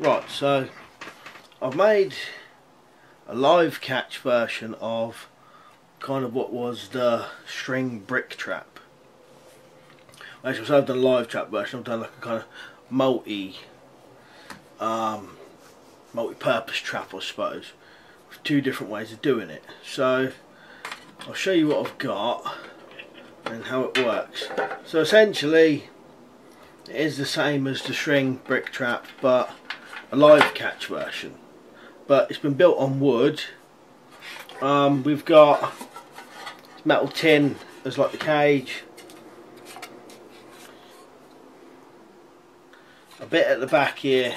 Right, so I've made a live catch version of kind of what was the string brick trap. Actually, so I've done a live trap version. I've done like a kind of multi-purpose trap, I suppose, with two different ways of doing it. So I'll show you what I've got and how it works. So essentially it is the same as the string brick trap, but a live catch version, but it's been built on wood. We've got metal tin as like the cage, a bit at the back here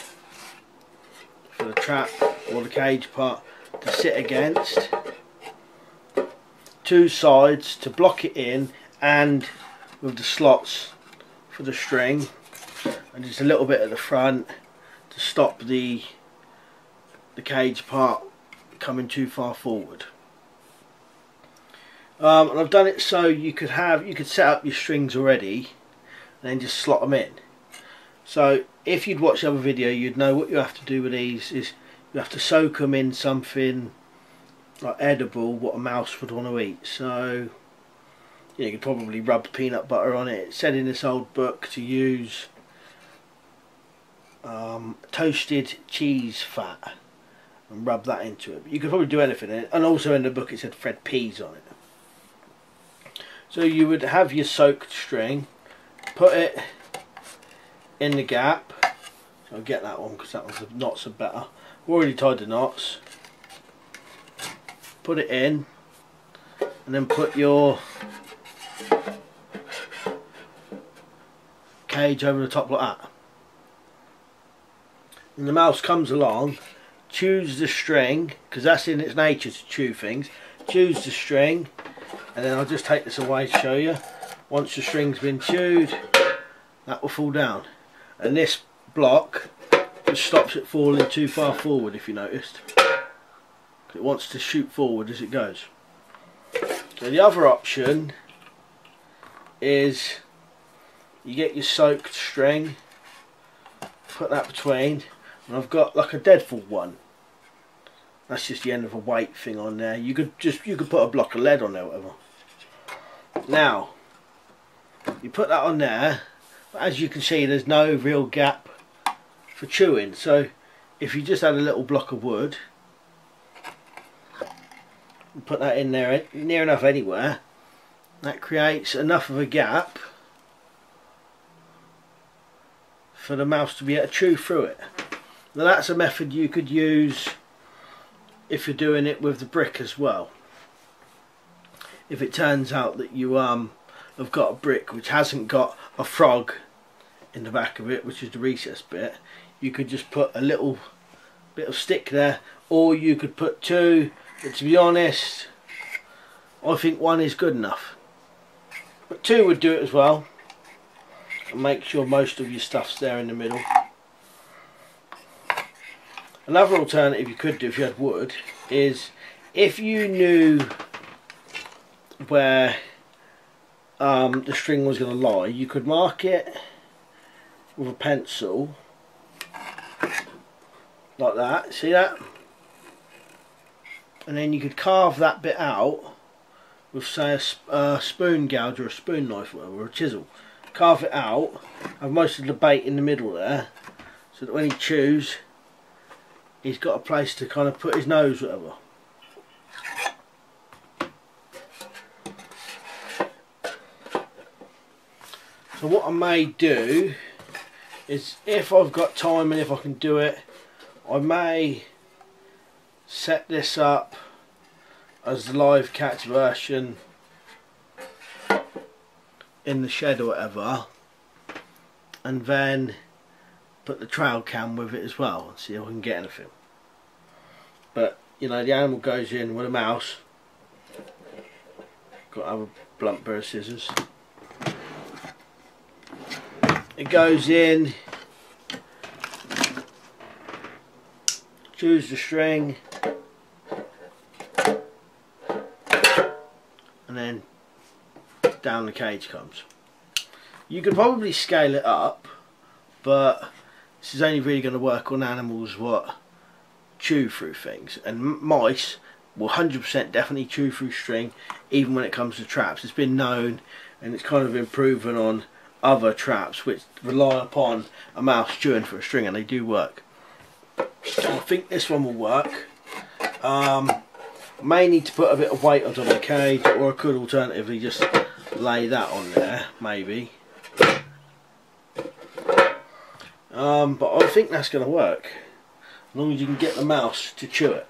for the trap or the cage part to sit against, two sides to block it in, and with the slots for the string, and just a little bit at the front to stop the cage part coming too far forward. And I've done it so you could set up your strings already and then just slot them in. So if you'd watched the other video, you'd know what you have to do with these is you have to soak them in something like edible, what a mouse would want to eat. So you could probably rub peanut butter on it. It said in this old book to use toasted cheese fat and rub that into it. But you could probably do anything in it. And also in the book it said Fred peas on it. So you would have your soaked string, put it in the gap. So I'll get that one because that one's the knots are better. I've already tied the knots. Put it in and then put your cage over the top like that. And the mouse comes along, chews the string, because that's in its nature to chew things, chews the string, and then I'll just take this away to show you. Once the string's been chewed, that will fall down. And this block just stops it falling too far forward, if you noticed. It wants to shoot forward as it goes. So the other option is you get your soaked string, put that between, and I've got like a deadfall one. That's just the end of a weight thing on there. You could put a block of lead on there, whatever. Now you put that on there, but as you can see, there's no real gap for chewing. So if you just had a little block of wood and put that in there near enough anywhere, that creates enough of a gap for the mouse to be able to chew through it. Now that's a method you could use if you're doing it with the brick as well. If it turns out that you have got a brick which hasn't got a frog in the back of it, which is the recess bit, you could just put a little bit of stick there, or you could put two, but to be honest I think one is good enough, but two would do it as well, and make sure most of your stuff's there in the middle. Another alternative you could do if you had wood is, if you knew where the string was going to lie, you could mark it with a pencil like that, see that? And then you could carve that bit out with, say, a spoon gouge or a spoon knife or a chisel. Carve it out, have most of the bait in the middle there, so that when he chews he's got a place to kind of put his nose, whatever. So what I may do is, if I've got time and if I can do it, I may set this up as the live catch version in the shed or whatever, and then put the trail cam with it as well and see if I can get anything. But you know, the animal goes in with a mouse, got to have a blunt pair of scissors. It goes in, chews the string, and then down the cage comes. You could probably scale it up, but this is only really going to work on animals what chew through things, and mice will 100% definitely chew through string even when it comes to traps. It's been known, and it's kind of been proven on other traps which rely upon a mouse chewing for a string, and they do work. So I think this one will work. May need to put a bit of weight onto the cage, or I could alternatively just lay that on there maybe. But I think that's going to work as long as you can get the mouse to chew it,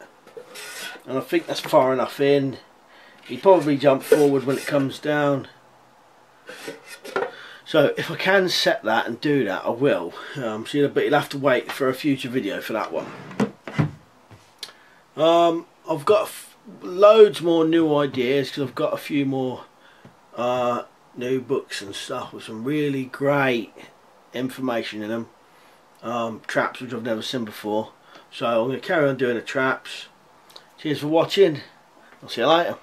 and I think that's far enough in. He probably jump forward when it comes down, so if I can set that and do that I will. But you'll have to wait for a future video for that one. I've got loads more new ideas because I've got a few more new books and stuff with some really great information in them. Traps which I've never seen before. So I'm going to carry on doing the traps. Cheers for watching. I'll see you later.